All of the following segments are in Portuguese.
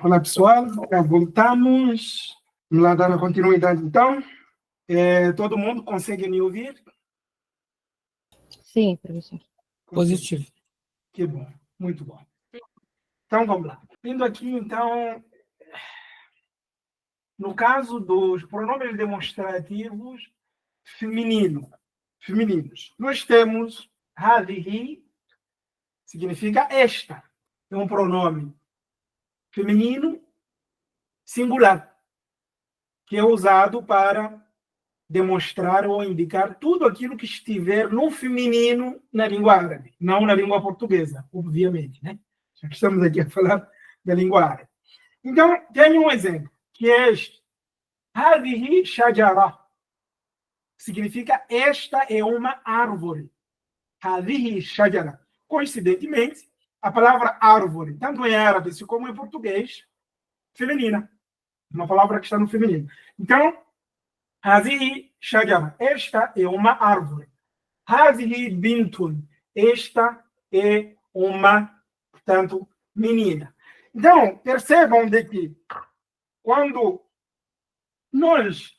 Olá, pessoal. Voltamos. Vamos lá dar a continuidade, então. Todo mundo consegue me ouvir? Sim, professor. Positivo. Que bom, muito bom. Então, vamos lá. Indo aqui, então, no caso dos pronomes demonstrativos femininos, nós temos هذه, significa esta. É um pronome feminino singular, que é usado para demonstrar ou indicar tudo aquilo que estiver no feminino na língua árabe, não na língua portuguesa, obviamente, né? Já que estamos aqui a falar da língua árabe. Então, tem um exemplo, que é este. هذه شجرة. Significa esta é uma árvore. هذه شجرة. Coincidentemente, a palavra árvore, tanto em árabe como em português, feminina. Uma palavra que está no feminino. Então, هذه شجرة. Esta é uma árvore. هذه بنت. Esta é uma, portanto, menina. Então, percebam de que quando nós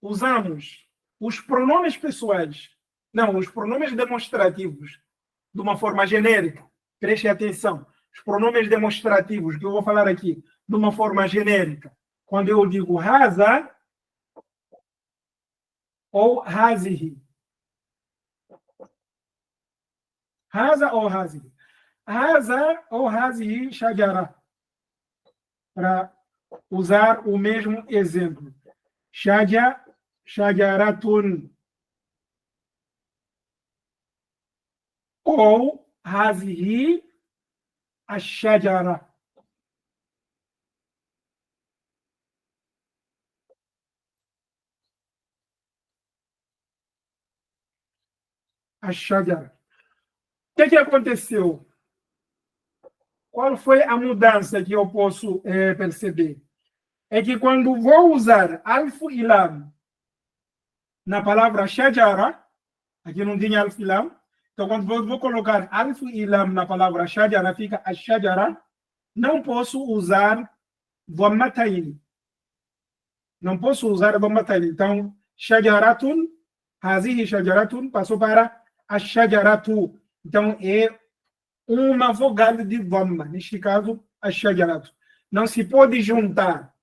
usamos os pronomes pessoais, não, os pronomes demonstrativos, de uma forma genérica, preste atenção, os pronomes demonstrativos que eu vou falar aqui, de uma forma genérica, quando eu digo haza ou hazihi. Haza ou hazihi. Haza ou hazihi shajara. Para usar o mesmo exemplo. Shajaratun. Ou hazihi ashajara. Ashajara. O que aconteceu? Qual foi a mudança que eu posso perceber? É que quando vou usar alf e lam na palavra shajara, aqui não tinha alf e lam, então quando vou colocar alf e lam na palavra shajara, fica a shajara, não posso usar dhammatayn. Não posso usar dhammatayn. Então, shajaratun, hazihi shajaratun, passou para a shajaratu. Então, é uma vogal de dhamma, neste caso, a shajaratu. Não se pode juntar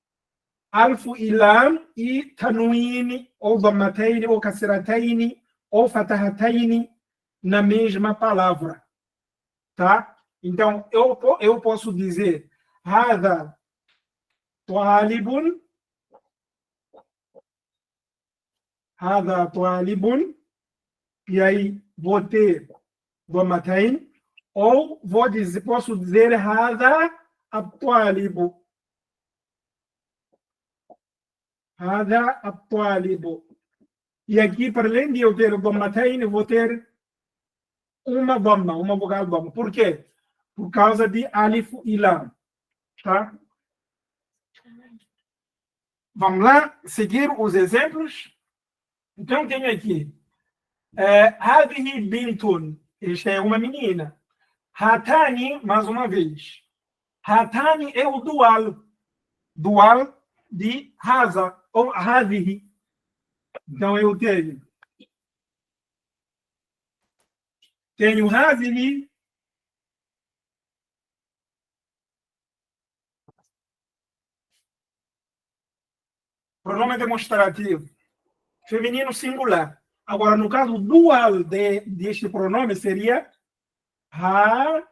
alf e lam e tanwin, ou dhammatayn, ou kasratayn, ou fatahatayn na mesma palavra. Tá? Então, eu posso dizer hada talibun, hada talibun, e aí vou ter dhammatayn, ou posso dizer hada at-talibu. Hada at-talibu. E aqui, para além de eu ter o dhammatayn, eu vou ter uma dhamma, uma vogal dhamma. Por quê? Por causa de alif e lam. Tá? Vamos lá, seguir os exemplos. Então, tenho aqui. Hadhihi bintun. Esta é uma menina. Hatani, mais uma vez. Hatani é o dual. Dual de haza, ou hadhihi. Então, eu tenho hadhihi, pronome demonstrativo, feminino singular. Agora, no caso dual deste pronome, seria ha,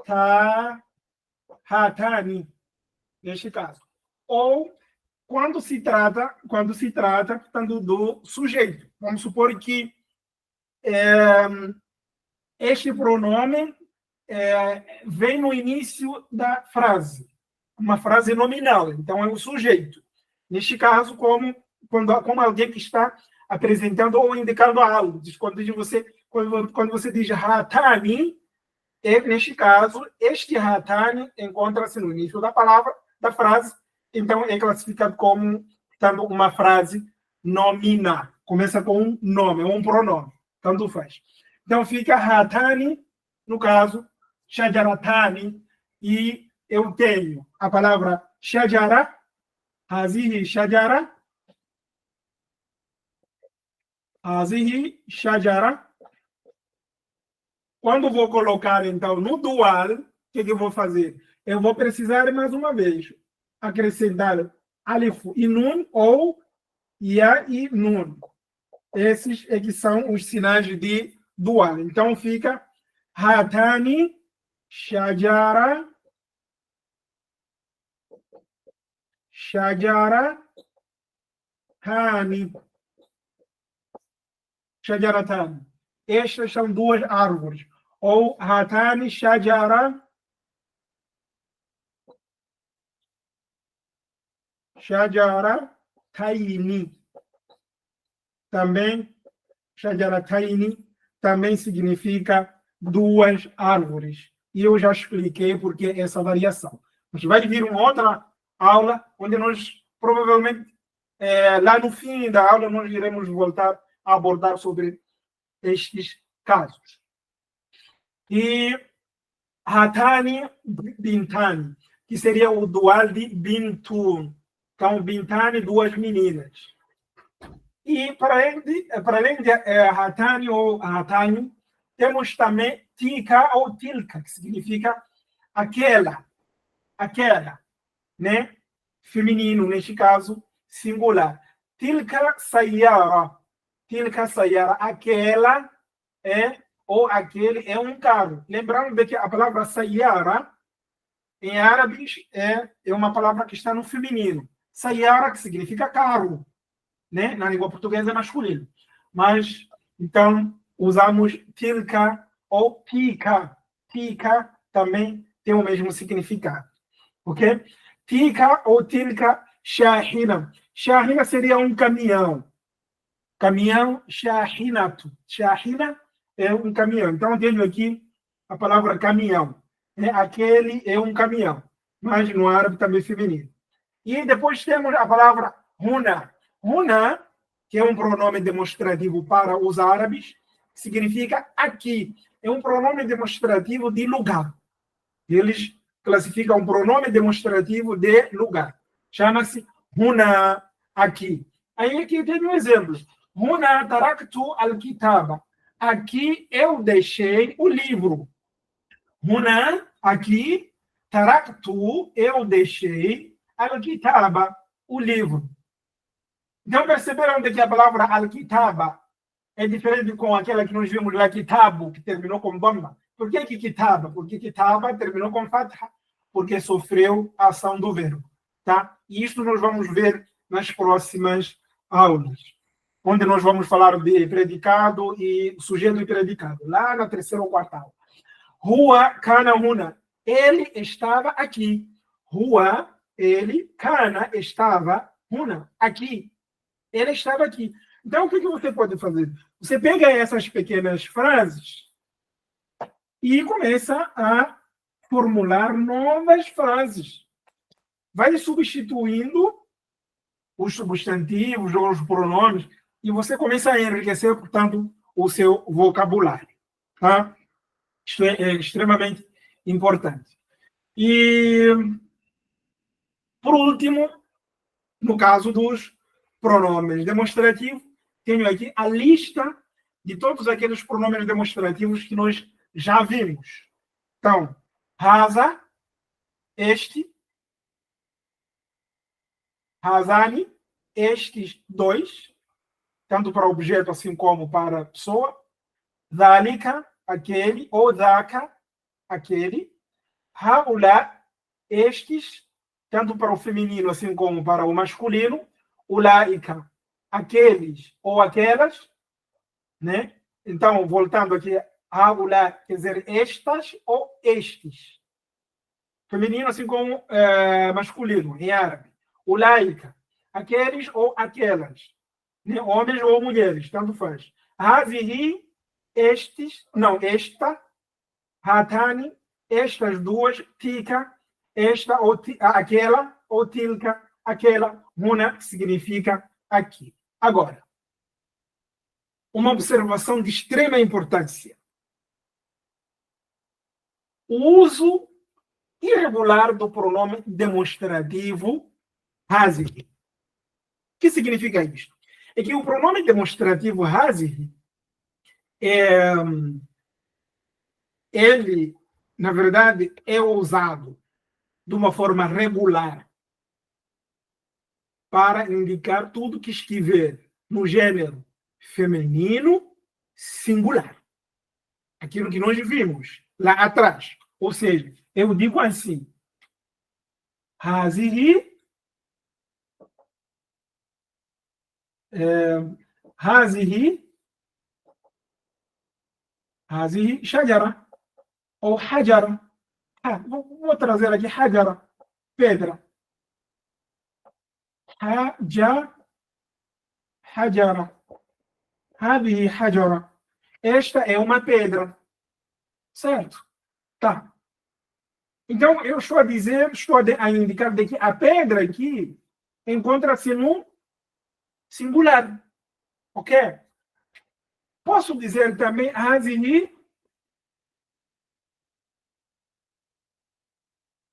ta, hatani, neste caso. Ou quando se trata, portanto, do sujeito. Vamos supor que este pronome vem no início da frase, uma frase nominal, então é o sujeito. Neste caso, como alguém que está apresentando ou indicando algo. Quando você diz hatani, neste caso, este hatani encontra-se no início da palavra, da frase, então é classificado como uma frase nominal. Começa com um nome, um pronome, tanto faz. Então fica hatani, no caso, shajaratani, e eu tenho a palavra shajara, hazihi shajara, hazihi shajara. Quando vou colocar, então, no dual, o que eu vou fazer? Eu vou precisar, mais uma vez, acrescentar alif e nun ou ya e nun. Esses é que são os sinais de dual. Então, fica hatani shajara, shajara, tani, shajaratani. Estas são duas árvores. Ou hatani shajara, shajarataini. Também, shajarataini também significa duas árvores. E eu já expliquei por que essa variação. Mas vai vir uma outra aula, onde nós, provavelmente, lá no fim da aula, nós iremos voltar a abordar sobre estes casos. E hatani bintani, que seria o dual de bintun. Então, bintani, duas meninas. E para além de hatani ou hatani, temos também tika ou tilka, que significa aquela, né? Feminino, neste caso, singular. Tilka sayara, aquela ou aquele é um carro. Lembrando de que a palavra sayara, em árabe, é uma palavra que está no feminino. Sayara, que significa carro, né? Na língua portuguesa é masculino. Mas, então, usamos tilka ou tika. Tika também tem o mesmo significado. Ok? Tika ou tilka shahina. Shahina seria um caminhão. Caminhão, shahinatu. Shahina é um caminhão. Então, tenho aqui a palavra caminhão. Aquele é um caminhão. Mas no árabe também feminino. E depois temos a palavra huna. Huna, que é um pronome demonstrativo para os árabes, significa aqui. É um pronome demonstrativo de lugar. Eles classificam um pronome demonstrativo de lugar. Chama-se huna, aqui. Aí aqui tem um exemplo. Huna taraktu al-kitaba. Aqui eu deixei o livro. Huna, aqui, taraktu, eu deixei al-kitaba, o livro. Então, perceberam que a palavra al-kitaba é diferente com aquela que nós vimos lá, kitabu, que terminou com dhamma. Por que kitaba? Porque kitaba terminou com fatha, porque sofreu a ação do verbo. Tá? E isto nós vamos ver nas próximas aulas, onde nós vamos falar de predicado e sujeito e predicado, lá na terceira ou quarta aula. Rua kana huna. Ele estava aqui. Rua, ele, kana, estava, huna, aqui. Ele estava aqui. Então, o que você pode fazer? Você pega essas pequenas frases e começa a formular novas frases. Vai substituindo os substantivos ou os pronomes e você começa a enriquecer, portanto, o seu vocabulário. Tá? Isto é extremamente importante. E, por último, no caso dos pronomes demonstrativos, tenho aqui a lista de todos aqueles pronomes demonstrativos que nós já vimos. Então, haza, este, hazani, estes dois, tanto para objeto assim como para pessoa, dhalika, aquele, ou dhaka, aquele, haula, estes, tanto para o feminino assim como para o masculino, ulaika, aqueles ou aquelas, né? Então, voltando aqui, haula, quer dizer estas ou estes. Feminino assim como masculino, em árabe. Ulaika, aqueles ou aquelas. Né? Homens ou mulheres, tanto faz. Hazihi, estes, não, esta, hatani, estas duas, tika, esta ou aquela, ou tilka, aquela, huna, que significa aqui. Agora, uma observação de extrema importância. O uso irregular do pronome demonstrativo hazihi. O que significa isto? É que o pronome demonstrativo hazihi, ele, na verdade, é usado de uma forma regular para indicar tudo que estiver no gênero feminino singular. Aquilo que nós vimos lá atrás. Ou seja, eu digo assim, hazihi, hazihi, hazihi shajara, ou hajara. Vou trazer aqui hajara, pedra. Hajara. Hazihi hajara. Esta é uma pedra. Certo? Tá. Então, eu estou a dizer, a indicar de que a pedra aqui encontra-se no singular. Ok? Posso dizer também hazihi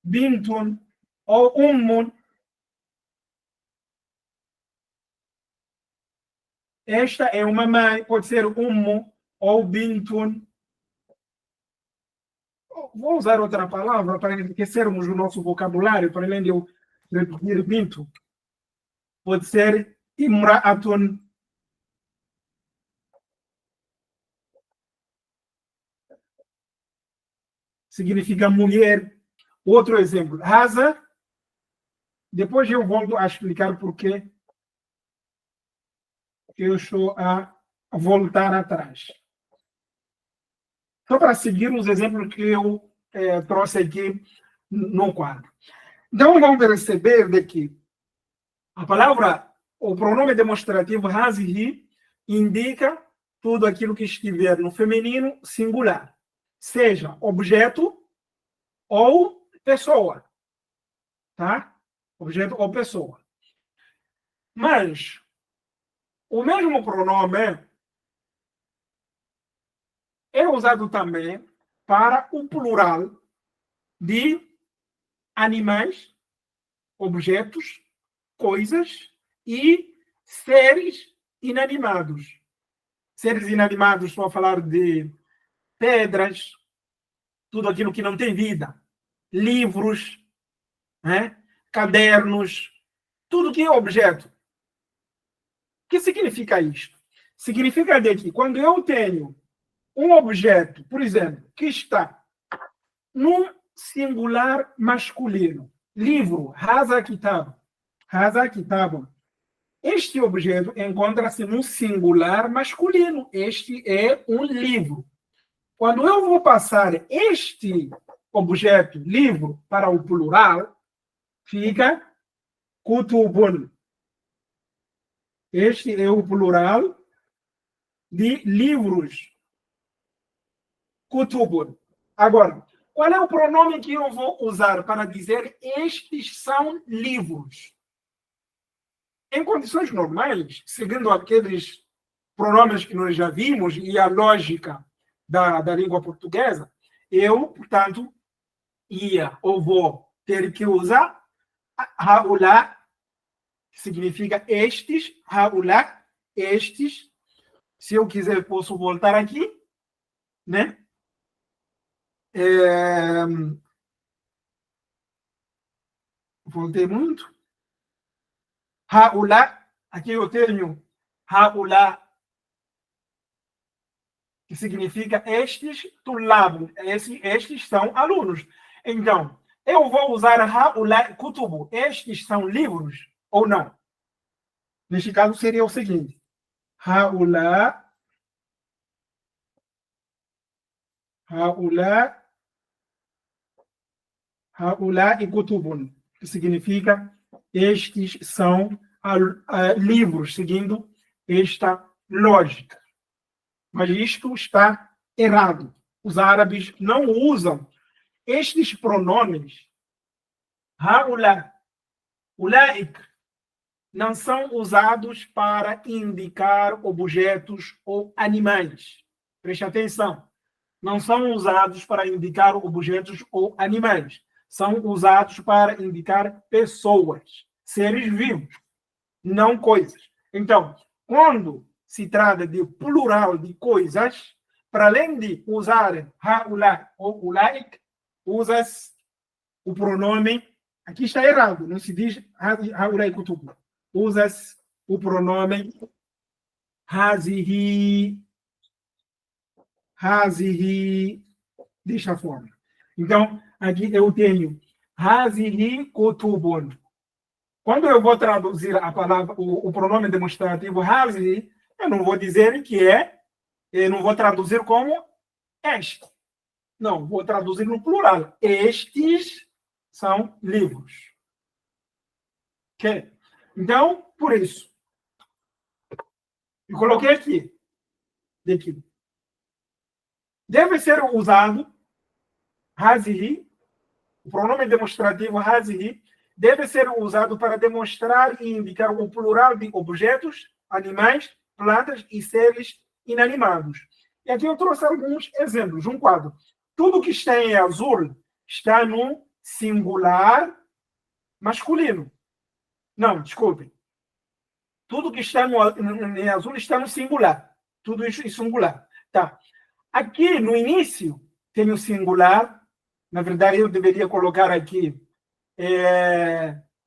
bintun ou ummun. Esta é uma mãe, pode ser ummu ou bintun. Vou usar outra palavra para enriquecermos o nosso vocabulário, para além de eu repetir bintu. Pode ser imra'atun. Significa mulher. Outro exemplo, Haza. Depois eu volto a explicar por que eu estou a voltar atrás. Só para seguir os exemplos que eu trouxe aqui no quadro. Então, vamos perceber de que a palavra, o pronome demonstrativo hazihi, indica tudo aquilo que estiver no feminino singular, seja objeto ou pessoa. Tá? Objeto ou pessoa. Mas o mesmo pronome é usado também para o plural de animais, objetos, coisas e seres inanimados. Seres inanimados, estou a falar de pedras, tudo aquilo que não tem vida, livros, né? Cadernos, tudo que é objeto. O que significa isto? Significa que quando eu tenho um objeto, por exemplo, que está num singular masculino, livro, Haza Kitab, este objeto encontra-se num singular masculino. Este é um livro. Quando eu vou passar este objeto, livro, para o plural, fica kutubun. Este é o plural de livros. Kutubun. Agora, qual é o pronome que eu vou usar para dizer estes são livros? Em condições normais, seguindo aqueles pronomes que nós já vimos e a lógica da língua portuguesa, eu, portanto, ia ou vou ter que usar haulá, que significa estes, haulá, estes. Se eu quiser, posso voltar aqui, né? Voltei muito. Haulá, aqui eu tenho haulá, que significa estes tulab, estes são alunos. Então, eu vou usar haulá kutubu, estes são livros ou não? Neste caso seria o seguinte: haulá e kutubun, que significa estes são livros, seguindo esta lógica. Mas isto está errado. Os árabes não usam estes pronomes, haulá, ulaik, não são usados para indicar objetos ou animais. Preste atenção. Não são usados para indicar objetos ou animais. são usados para indicar pessoas, seres vivos, não coisas. Então, quando se trata de plural de coisas, para além de usar haulá ou ulaik, usa-se o pronome, aqui está errado, não se diz haulá kutub, usa-se o pronome hazihi, hazihi, desta forma. Então, aqui eu tenho hazihi kutubun. Quando eu vou traduzir a palavra, o pronome demonstrativo hazihi, eu não vou dizer que é, eu não vou traduzir como este. Não, vou traduzir no plural. Estes são livros. Ok? Então, por isso, eu coloquei aqui, daqui. Deve ser usado hazihi, o pronome demonstrativo hazihi, deve ser usado para demonstrar e indicar o plural de objetos, animais, plantas e seres inanimados. E aqui eu trouxe alguns exemplos. Um quadro. Tudo que está em azul está no singular masculino. Não, desculpem. Tudo que está em azul está no singular. Tudo isso em singular. Tá. Aqui, no início, tem o singular. Na verdade, eu deveria colocar aqui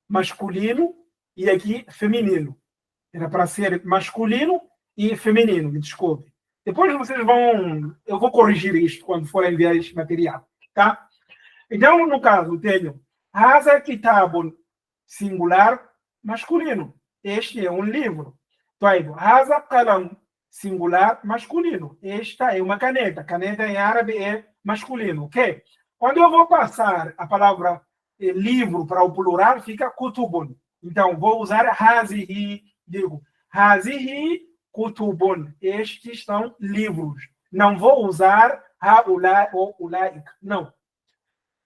masculino e aqui feminino. Era para ser masculino e feminino, me desculpe. Depois vocês vão... Eu vou corrigir isto quando for enviar este material. Tá? Então, no caso, tenho Haza Kitabun, singular masculino. Este é um livro. Então, Haza Qalam, singular masculino. Esta é uma caneta. Caneta em árabe é masculino, ok? Quando eu vou passar a palavra livro para o plural, fica kutubun. Então, vou usar hazihi, digo, hazihi kutubun. Estes são livros. Não vou usar haulá ou ulaik. Não.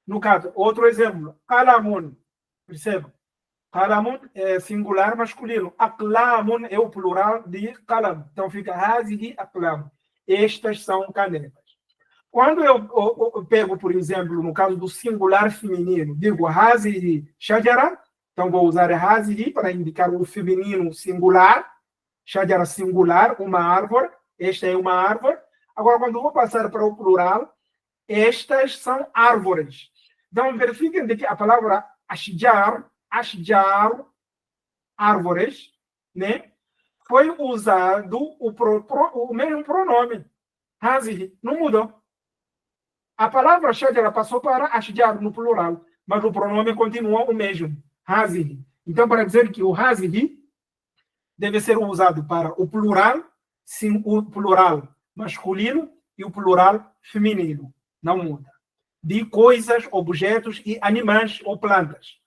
No caso, outro exemplo, qalamun. Perceba? Qalamun é singular masculino. Aqlamun é o plural de qalam. Então, fica hazihi aqlam. Estas são canetas. Quando eu pego, por exemplo, no caso do singular feminino, digo hazihi shajara, então vou usar hazihi para indicar o feminino singular, shajara singular, uma árvore, esta é uma árvore. Agora, quando eu vou passar para o plural, estas são árvores. Então, verifiquem que a palavra ashjar, árvores, né? Foi usado o mesmo pronome, hazihi, não mudou. A palavra shajara passou para ashjar no plural, mas o pronome continua o mesmo, hazihi. Então, para dizer que o hazihi deve ser usado para o plural masculino e o plural feminino. Não muda. De coisas, objetos e animais ou plantas.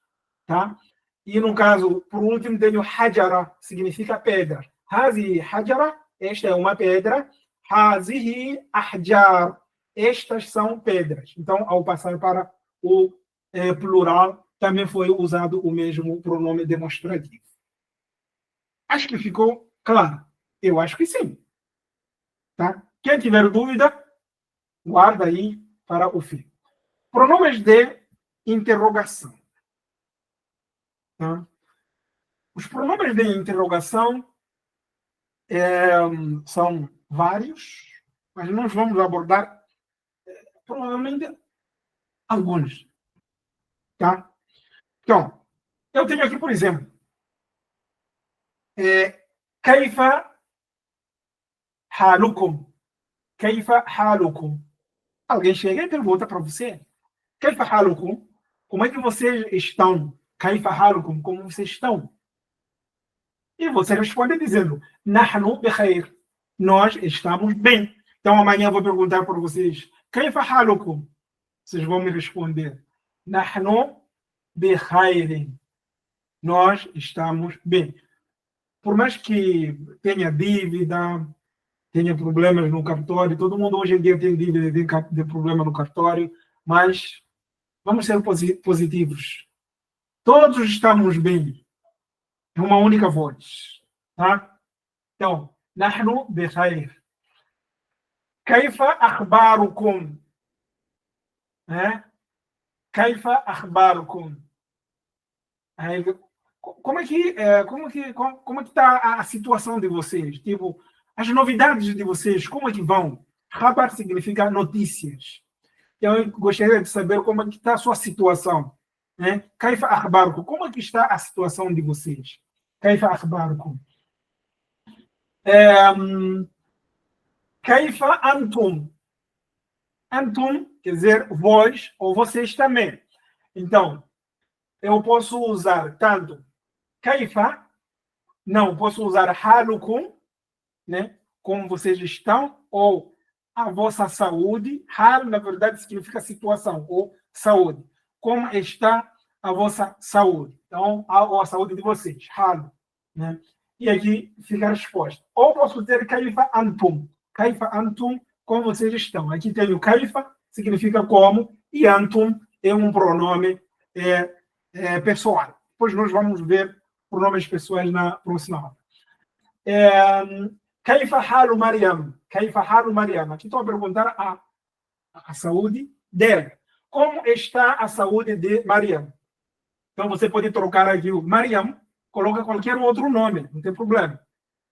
Tá? E no caso, por último, tenho hajara, significa pedra. Hazihi hajara, esta é uma pedra. Hazihi ahjar, estas são pedras. Então, ao passar para o plural, também foi usado o mesmo pronome demonstrativo. Acho que ficou claro. Eu acho que sim. Tá? Quem tiver dúvida, guarda aí para o fim. Pronomes de interrogação. Tá? Os pronomes de interrogação são vários, mas nós vamos abordar provavelmente alguns. Tá? Então, eu tenho aqui, por exemplo, Kaifa halukum. Kaifa halukum. Alguém chega e pergunta para você, Kaifa halukum? Como é que vocês estão? Kaifa halukum? Como vocês estão? E você responde dizendo, Nahnu bikhair. Nós estamos bem. Então amanhã eu vou perguntar para vocês, Kaifa halukum? Vocês vão me responder, Nahnu bikhairin. Nós estamos bem. Por mais que tenha dívida, tenha problemas no cartório, todo mundo hoje em dia tem dívida, tem problema no cartório, mas vamos ser positivos. Todos estamos bem. É uma única voz. Tá? Então, نحن بخير. كيف أخباركم؟ Kaifa akhbarukum? Como é que está a situação de vocês? Tipo, as novidades de vocês, como é que vão? Khabar significa notícias. Então, eu gostaria de saber como é que está a sua situação. Né? Kaifa akhbarukum? Como é que está a situação de vocês? Kaifa akhbarukum? Kaifa antum? Antum quer dizer vós ou vocês também. Então, eu posso usar tanto kaifa, não, posso usar halukum, né? Como vocês estão, ou a vossa saúde. Hal, na verdade, significa situação ou saúde. Como está a vossa saúde? Então, a saúde de vocês, hal, né? E aqui fica a resposta. Ou posso dizer kaifa antum. Kaifa antum, como vocês estão. Aqui tem o kaifa, significa como, e antum é um pronome pessoal. Depois nós vamos ver pronomes pessoais na próxima aula. Kaifa halu Mariam? Kaifa halu Mariam? Aqui estou a perguntar a saúde dela. Como está a saúde de Mariam? Então você pode trocar aqui o Mariam, coloca qualquer outro nome, não tem problema.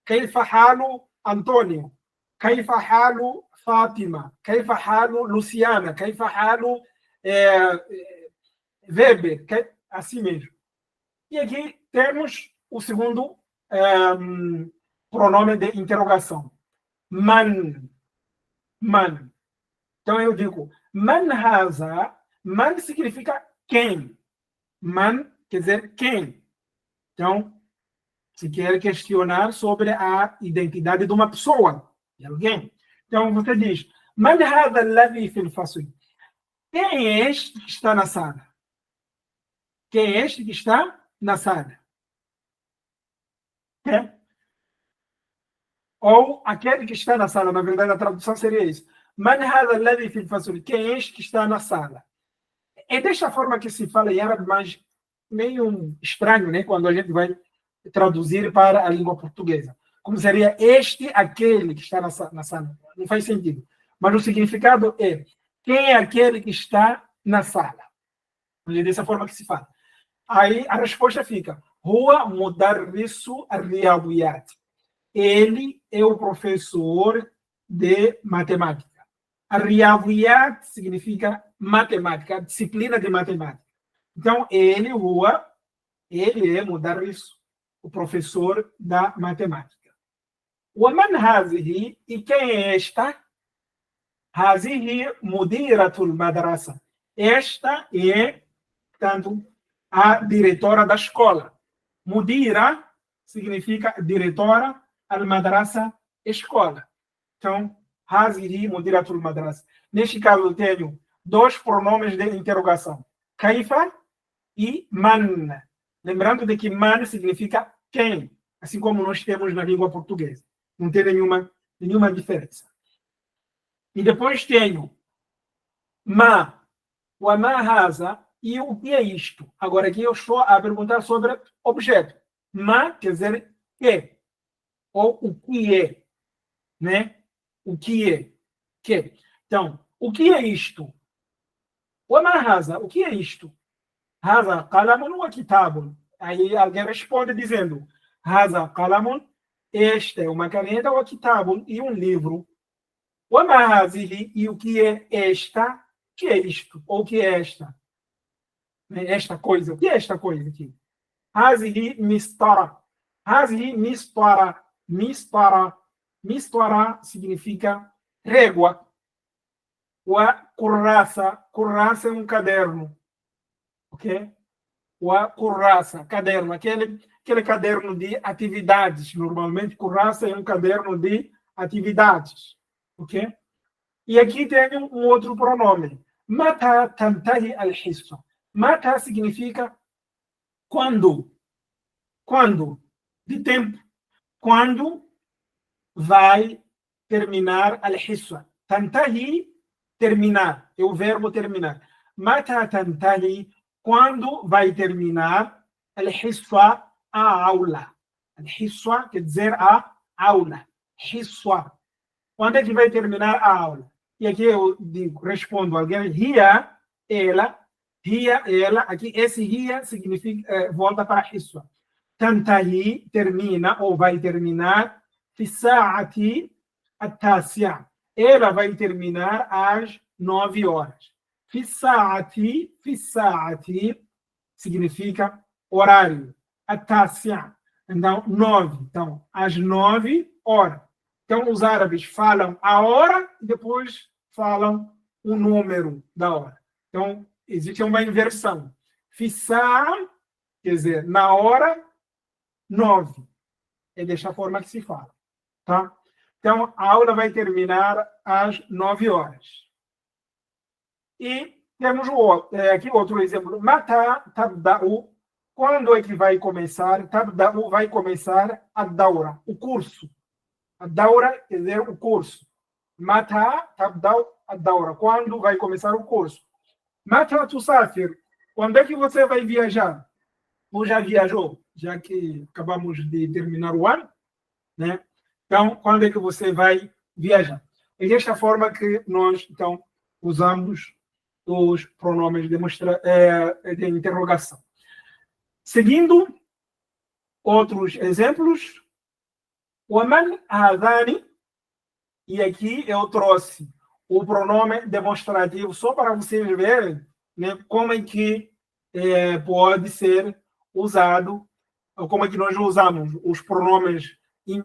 Kaifa halu Antônio? Kaifa halu Fátima? Kaifa halu Luciana? Kaifa halu Weber? Assim mesmo. E aqui temos o segundo pronome de interrogação. Man. Man. Então eu digo, man haza. Man significa quem. Man quer dizer quem. Então, se quer questionar sobre a identidade de uma pessoa, de alguém. Então você diz, man haza alladhi fil fasl? Quem é este que está na sala? Quem é este que está na sala? É? Ou aquele que está na sala, na verdade a tradução seria isso. Man hadha alladhi fil fasl? Quem é este que está na sala? É desta forma que se fala em árabe, mas meio estranho, né? Quando a gente vai traduzir para a língua portuguesa. Como seria este, aquele que está na sala? Não faz sentido. Mas o significado é quem é aquele que está na sala? É dessa forma que se fala. Aí a resposta fica: Huwa mudarrisu ar-riyadiyat. Ele é o professor de matemática. Ar-riyadiyat significa matemática, a disciplina de matemática. Então, ele é mudarris, o professor da matemática. ومن هذه? E quem é esta? هذه مديرة المدرسة. Esta é, portanto, a diretora da escola. Mudira significa diretora, al-madrasa, escola. Então, هذه مديرة المدرسة. Neste caso, eu tenho dois pronomes de interrogação. Kaifa e man. Lembrando de que man significa quem, assim como nós temos na língua portuguesa. Não tem nenhuma diferença. E depois tenho ma, o ma haza, e o que é isto? Agora aqui eu estou a perguntar sobre objeto. Ma quer dizer que, ou o que é, né? O que é, que. Então, o que é isto? O ma haza, o que é isto? Haza qalamun wa kitabun. Aí alguém responde dizendo, Haza qalamun, esta é uma caneta, wa kitabun, e um livro. Wa ma hazihi, e o que é esta? O que é isto? Ou o que é esta? Esta coisa. O que é esta coisa aqui? Hazihi mistara. Hazihi mistara. Mistara. Mistara significa régua. Wa kurrasa. Kurrasa é um caderno. Ok? Wa kurrasa, caderno. Aquele caderno de atividades. Normalmente, kurrasa é um caderno de atividades. Ok? E aqui tem um outro pronome. Mata tantahi al-hissa. Mata significa quando. Quando? De tempo. Quando vai terminar al-hissa. Tantahi, terminar. É o verbo terminar. Mata tantahi, quando vai terminar al-hissa, a aula. Al-hissa quer dizer a aula. Hissa. Quando é que vai terminar a aula? E aqui eu digo, respondo alguém, Ria, ela, Hiya, ela, aqui, esse hiya significa, volta para isso. Tantahi, termina, ou vai terminar, fi sa'ati at-tasi'a. Ela vai terminar às 9 horas. Fi sa'ati significa horário. At-tasi'a. Então, 9. Então, às 9 horas. Então, os árabes falam a hora e depois falam o número da hora. Então, existe uma inversão. Fi sa'a, quer dizer, na hora 9. É desta forma que se fala. Tá? Então, a aula vai terminar às 9 horas. E temos aqui outro exemplo. Mata tabda'u. Quando é que vai começar? Tabda'u vai começar a daura, o curso. A daura quer dizer o curso. Mata tabda'u a daura. Quando vai começar o curso? Mata tusafir. Quando é que você vai viajar? Ou já viajou? Já que acabamos de terminar o ano, né? Então, quando é que você vai viajar? É desta forma que nós, então, usamos os pronomes de interrogação. Seguindo outros exemplos, ومن هذان, e aqui eu trouxe o pronome demonstrativo só para vocês verem, né, como é que pode ser usado, como é que nós usamos os pronomes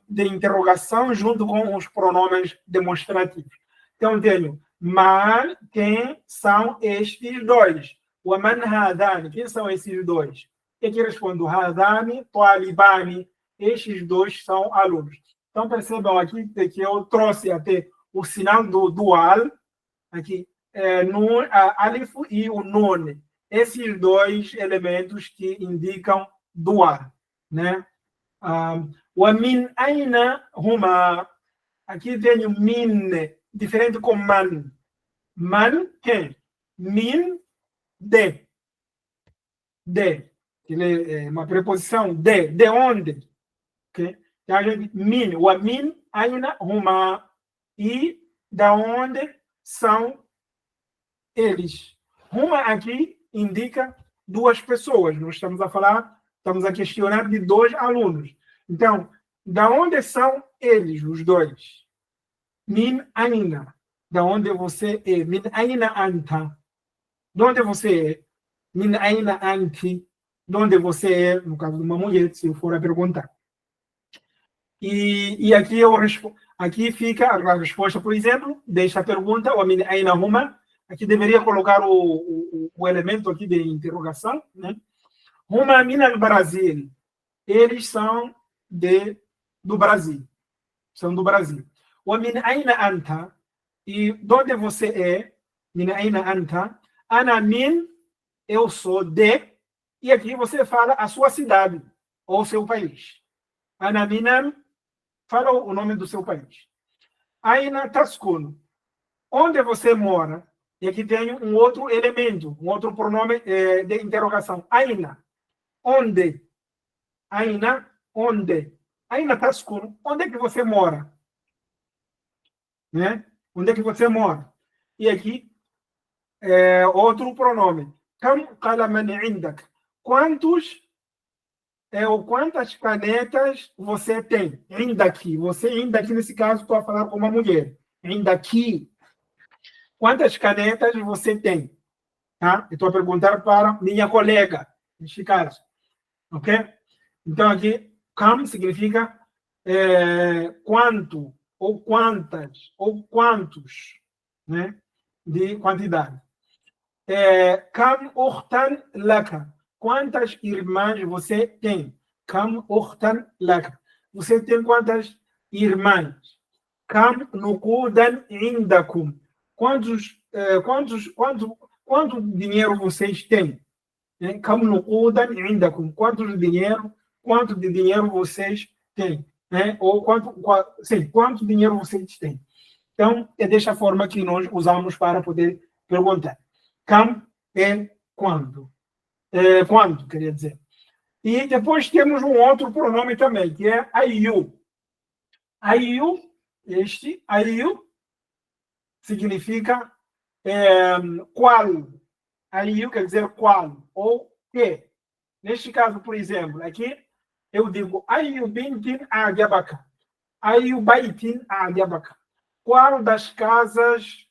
de interrogação junto com os pronomes demonstrativos. Então, tenho man, quem são estes dois? O man hadani, quem são esses dois? E aqui respondo, hadani, talibani, estes dois são alunos. Então, percebam aqui que eu trouxe até o sinal do dual, aqui, no alif e o nun. Esses dois elementos que indicam dual, né? وَمِنْ أَيْنَ هُمَا. Aqui tenho min, diferente com man. Man, quem? Min, de. De. É uma preposição de. De onde? Okay? Então, a gente, min. وَمِنْ أَيْنَ هُمَا. E da onde são eles? Huma aqui indica duas pessoas. Nós estamos a questionar de dois alunos. Então, da onde são eles, os dois? Min aina. Da onde você é? Min aina anta. De onde você é? Min aina anti. De onde você é? No caso de uma mulher, se eu for a perguntar. E aqui aqui fica a resposta, por exemplo, desta pergunta, o min aina huma. Aqui deveria colocar o elemento aqui de interrogação, né? Huma min al-Brasil. Eles são do Brasil. São do Brasil. O min aina anta. E de onde você é? Min aina anta. Ana min, eu sou de. E aqui você fala a sua cidade ou seu país. Ana minan, fala o nome do seu país. Aina taskun. Onde você mora? E aqui tem um outro elemento, um outro pronome de interrogação. Aina. Onde? Aina, onde? Aina taskun. Onde é que você mora? Né? Onde é que você mora? E aqui, outro pronome. Kam qalaman indak. Quantas canetas você tem? Indaki. Você, indaki, nesse caso, estou a falar com uma mulher. Indaki. Quantas canetas você tem? Tá? Estou a perguntar para minha colega, neste caso. Ok? Então, aqui, kam significa quanto, ou quantas, ou quantos, né? De quantidade. Kam ukhtan laka. Quantas irmãs você tem? Kam ukhtan laka. Você tem quantas irmãs? Kam nukudan indakum. Quanto dinheiro vocês têm? Kam nukudan indakum. Quanto de dinheiro vocês têm? Ou quanto dinheiro vocês têm? Então, é desta forma que nós usamos para poder perguntar. Kam é quando. Quando, queria dizer. E depois temos um outro pronome também, que é ayu. Ayu, ayu significa qual. Ayu quer dizer qual ou que. Neste caso, por exemplo, aqui eu digo Ayu bintin a'jabaka. Ayu baitin a'jabaka. Qual das casas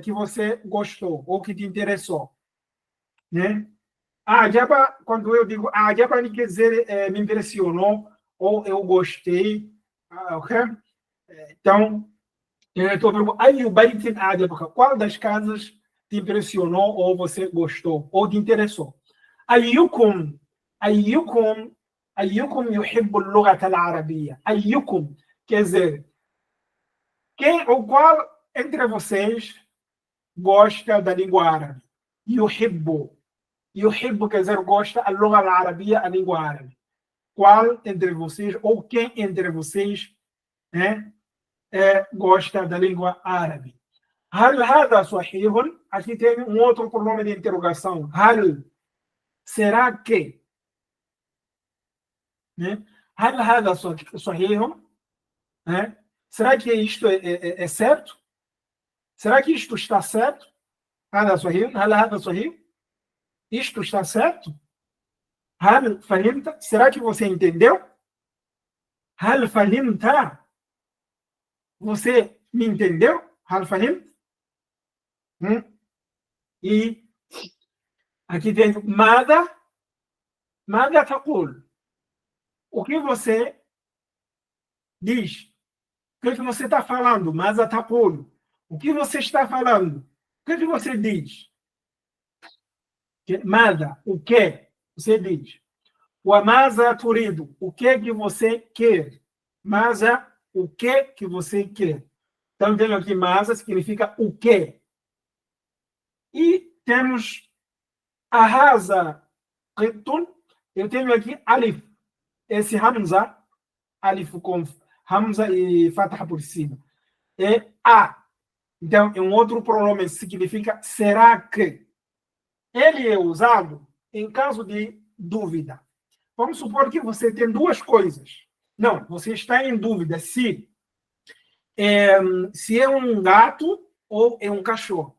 que você gostou ou que te interessou? Né? A'jaba, quando eu digo a'jaba, quer dizer me impressionou ou eu gostei. Ok? Então, estou perguntando, Ayu baitin a'jabaka. Qual das casas te impressionou ou você gostou ou te interessou? أيكم أيكم أيكم يحب اللغة العربية أيكم quer dizer quem ou qual entre vocês gosta da língua árabe يحب يحب quer dizer gosta a língua العربية a língua árabe qual entre vocês ou quem entre vocês né, gosta da língua árabe هل هذا صحيح aqui tem um outro pronome de interrogação هل será que né? هل هذا صحيح؟ né? Será que isto é certo? Será que isto está certo? هذا صحيح؟ هل هذا صحيح? Isto está certo? هل فهمت? Será que você entendeu? هل فهمت? Você me entendeu? هل فهمت? E aqui tem ماذا؟ ماذا تقول? O que você diz? O que você está falando? ماذا تقول? O que você está falando? O que você diz? ماذا? O que você diz? وماذا تريد? O que você quer? ماذا? O que você quer? Então, temos aqui ماذا, significa o que. E temos أهذا قط. Eu tenho aqui alif. Esse hamza, alif com hamza e fatha por cima. É a. Então, é um outro pronome, significa será que. Ele é usado em caso de dúvida. Vamos supor que você tem duas coisas. Não, você está em dúvida se é um gato ou é um cachorro.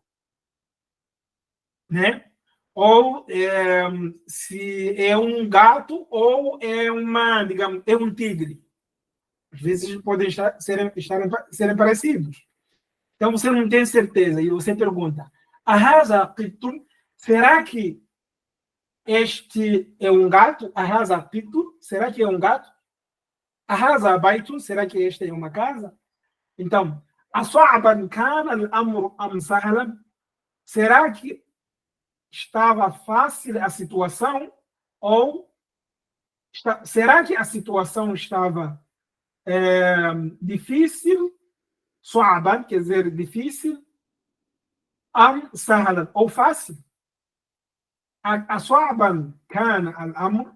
Né? Ou se é um gato ou é digamos, é um tigre. Às vezes podem serem parecidos. Então você não tem certeza e você pergunta: será que este é um gato? Será que é um gato? Será que esta é uma casa? Então, será que estava fácil a situação? Ou será que a situação estava difícil? Su'aban, quer dizer difícil. Ou fácil. Su'aban kana al-amr.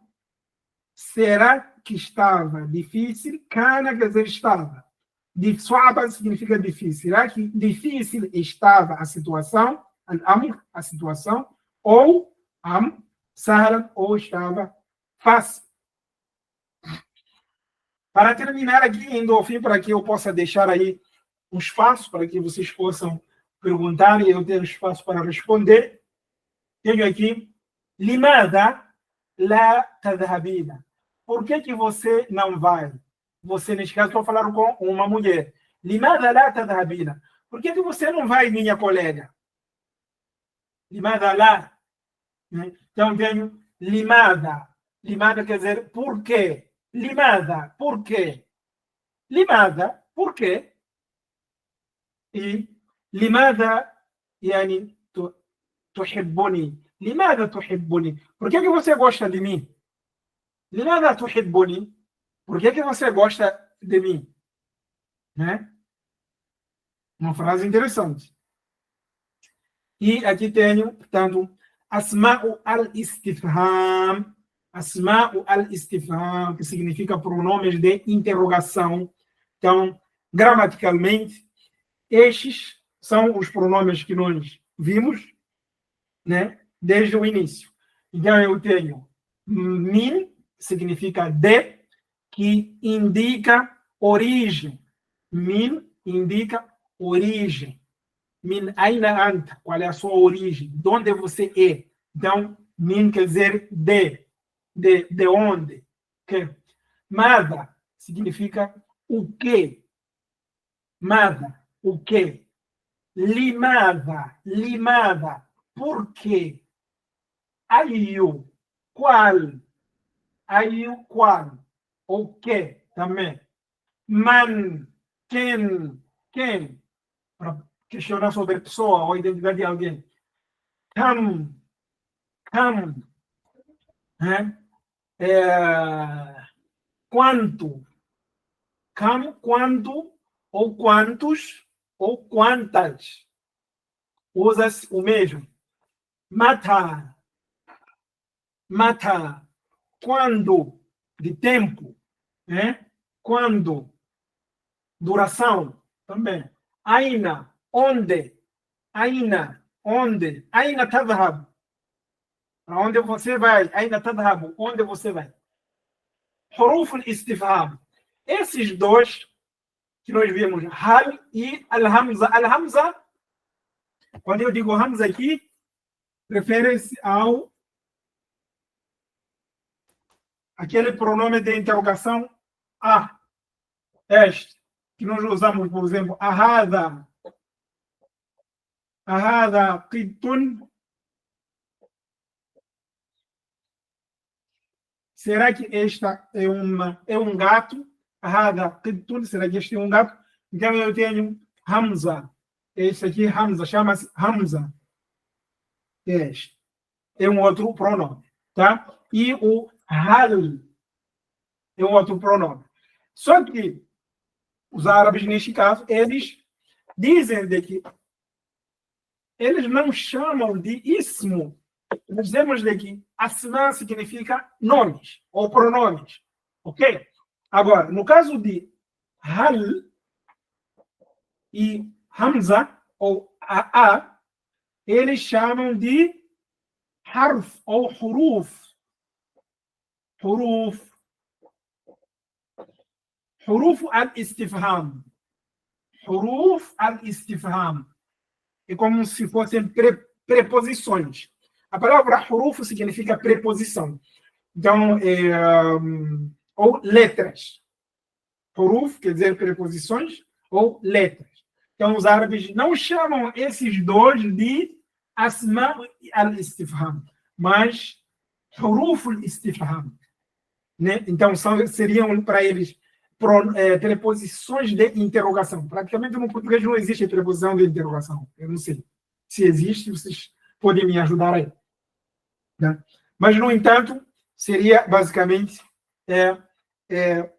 Será que estava difícil? Kana quer dizer estava. Su'aban significa difícil. Será que difícil estava a situação? Al-amr, a situação. Ou sahlan, ou estava fácil. Para terminar aqui, indo ao fim, para que eu possa deixar aí um espaço para que vocês possam perguntar e eu tenho espaço para responder. Tenho aqui, Limada la tadhabina. Por que você não vai? Você, neste caso, estou falando com uma mulher. Limada la tadhabina. Por que você não vai, minha colega? Limada la. Então, tenho limada. Limada quer dizer por quê? Limada, por quê? Limada, por quê? E limada, yani, tuhibbuni. Limada tuhibbuni. Por que você gosta de mim? Limada tuhibbuni. Por que você gosta de mim? Né? Uma frase interessante. E aqui tenho, portanto, asma'u al-istifham. Asma'u al-istifham, que significa pronomes de interrogação. Então, gramaticalmente, estes são os pronomes que nós vimos, né, desde o início. Então, eu tenho min, significa de, que indica origem. Min indica origem. Min aina anta, qual é a sua origem? De onde você é? Então, min quer dizer de onde? Okay? Mada significa o quê? Mada, o quê? Limada, por quê? Ayu, qual? Ayu, qual? O quê? Também. Man, quem? Para questionar sobre a pessoa ou a identidade de alguém. Kam, né? Quanto? Kam, quanto, ou quantos, ou quantas. Usa-se o mesmo. Mata, quando, de tempo, né? Quando, duração, também. Aina, onde? Aina tadhab. Aonde você vai? Aina tadhab. Onde você vai? Huruf al-istifham. Esses dois que nós vimos, hal e al-hamza. Al-hamza, quando eu digo hamza aqui, refere-se ao aquele pronome de interrogação a, este, que nós usamos, por exemplo, ahada qitun. Será que esta é um gato? Ahada qitun, será que este é um gato? Então eu tenho hamza. Este aqui, hamza, chama-se hamza. Este é um outro pronome, tá? E o hal é um outro pronome. Só que os árabes, neste caso, eles dizem de que eles não chamam de ismo. Nós dizemos de que asma significa nomes ou pronomes. Ok? Agora, no caso de hal e hamza ou a, eles chamam de harf ou huruf. Huruf al-istifham. Huruf al-istifham. É como se fossem preposições. A palavra huruf significa preposição. Então, ou letras. Huruf quer dizer preposições ou letras. Então, os árabes não chamam esses dois de asma al-istifham, mas huruf al-istifham. Né? Então, seriam para eles preposições de interrogação. Praticamente no português não existe preposição de interrogação. Eu não sei se existe, vocês podem me ajudar aí. Né? Mas, no entanto, seria basicamente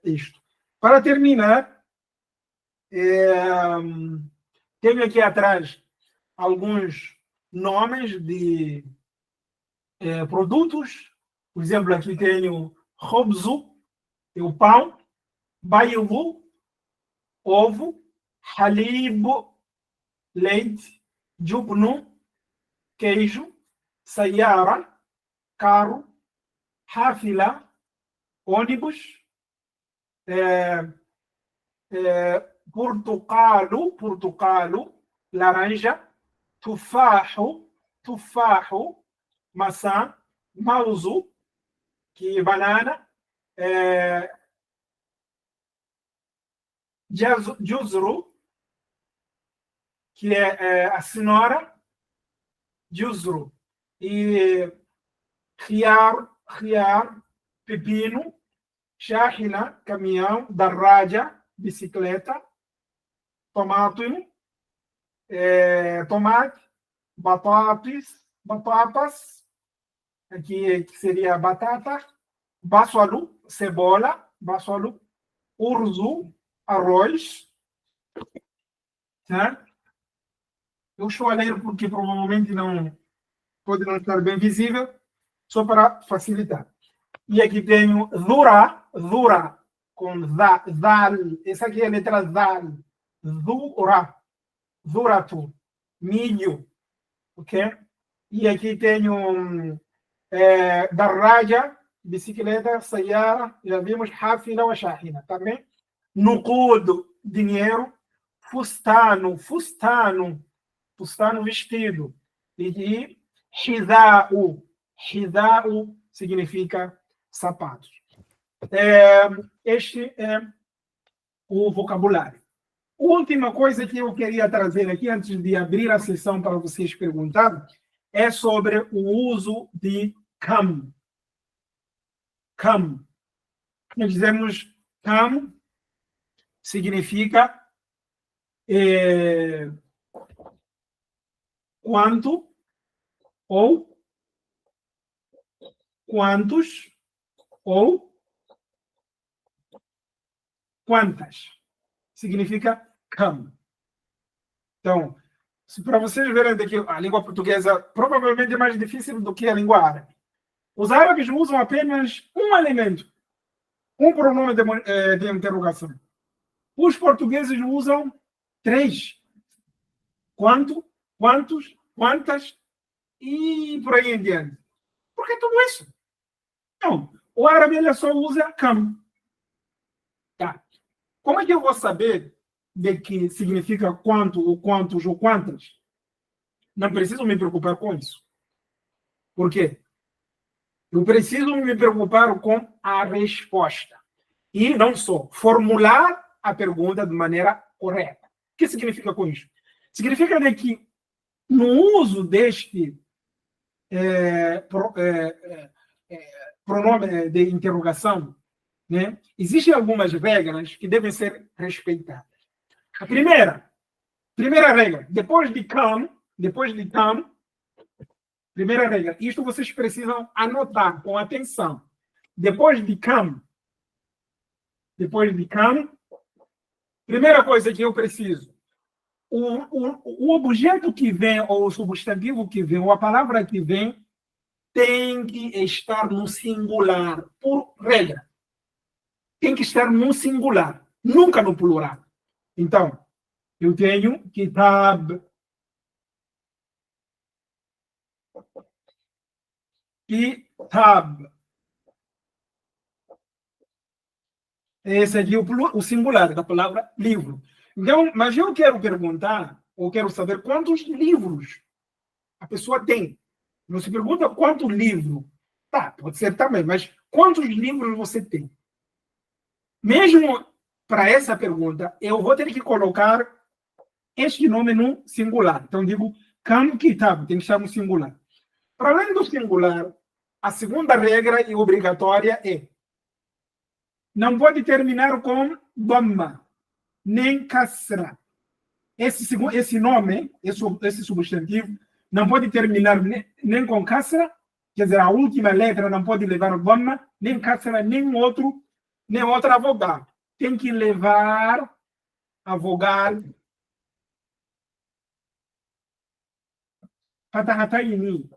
isto. Para terminar, tenho aqui atrás alguns nomes de produtos. Por exemplo, aqui tenho khobzu, é o pão, baydu, ovo, halib, leite, jubnu, queijo, sayara, carro, hafila, ônibus, portocalo, laranja, tufaho, maçã, mauzu, que é banana, juzru, que é a cenoura, juzru, e khiar, pepino, shahina, caminhão, daraja, bicicleta, tomate, batatas, aqui que seria batata, bassalu, cebola, urzu, arroz, certo? Eu estou a ler porque provavelmente pode não estar bem visível, só para facilitar. E aqui tenho dhura, com zal, essa aqui é a letra zal, dhuratu, milho, ok? E aqui tenho daraja, bicicleta, sayara, já vimos hafila wa shahina, também. Nuqud, dinheiro. Fustano, fustano, vestido. E hidha'u. Hidha'u significa sapatos. Este é o vocabulário. Última coisa que eu queria trazer aqui, antes de abrir a sessão para vocês perguntarem, é sobre o uso de kam. Kam. Nós dizemos kam significa quanto ou quantos ou quantas. Significa kam. Então, para vocês verem daqui, a língua portuguesa provavelmente é mais difícil do que a língua árabe. Os árabes usam apenas um elemento, um pronome de interrogação. Os portugueses usam 3. Quanto, quantos, quantas e por aí em diante. Por que tudo isso? Não. O árabe ele só usa kam. Tá. Como é que eu vou saber de que significa quanto, ou quantos, ou quantas? Não preciso me preocupar com isso. Por quê? Eu preciso me preocupar com a resposta. E não só formular a pergunta de maneira correta. O que significa com isso? Significa de que no uso deste pronome de interrogação, né, existem algumas regras que devem ser respeitadas. A primeira regra, depois de come, primeira regra, isto vocês precisam anotar com atenção. Depois de come, primeira coisa que eu preciso, o objeto que vem, ou o substantivo que vem, ou a palavra que vem, tem que estar no singular, por regra. Tem que estar no singular, nunca no plural. Então, eu tenho kitab. Kitab. Esse aqui é o singular da palavra livro. Então, mas eu quero perguntar, ou quero saber quantos livros a pessoa tem. Não se pergunta quanto livro. Tá, pode ser também, mas quantos livros você tem? Mesmo para essa pergunta, eu vou ter que colocar este nome no singular. Então, digo, kam kitab, tem que estar no singular. Para além do singular, a segunda regra e obrigatória é não pode terminar com dhamma, nem kasra. Esse nome, esse substantivo, não pode terminar nem com kasra, quer dizer, a última letra não pode levar dhamma, nem kasra, nem outra vogal. Tem que levar a vogal fatahataini.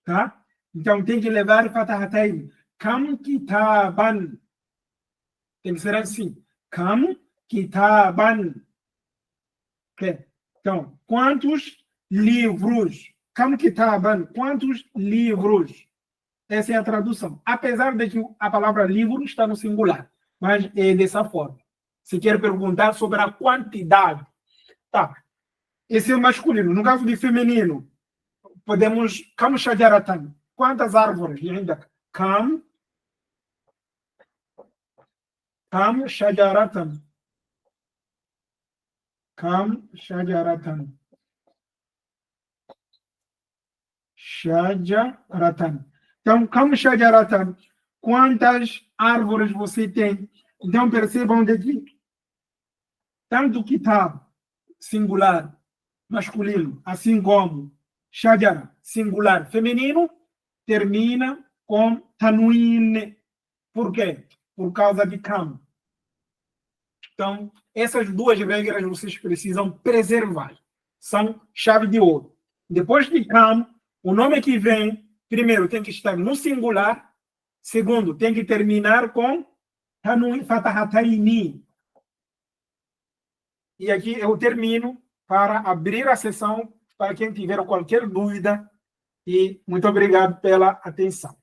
Tá? Então, tem que levar fatahataini. Kam kitaban. Tem que ser assim. Kam kitaban. Okay. Então, quantos livros? Kam kitaban. Quantos livros? Essa é a tradução. Apesar de que a palavra livro está no singular. Mas é dessa forma. Se quer perguntar sobre a quantidade. Tá. Esse é o masculino. No caso de feminino, podemos... Kam shajaratan. Quantas árvores? Kam shajaratan. Kam shajaratan. Shajaratan. Então, kam shajaratan. Quantas árvores você tem? Então, percebam daqui. Tanto kitab, singular, masculino, assim como shajara, singular, feminino, termina com tanwin. Por quê? Por causa de kam. Então, essas duas regras vocês precisam preservar. São chave de ouro. Depois de kam, o nome que vem, primeiro, tem que estar no singular. Segundo, tem que terminar com tanwin fatahataini. E aqui eu termino para abrir a sessão para quem tiver qualquer dúvida. E muito obrigado pela atenção.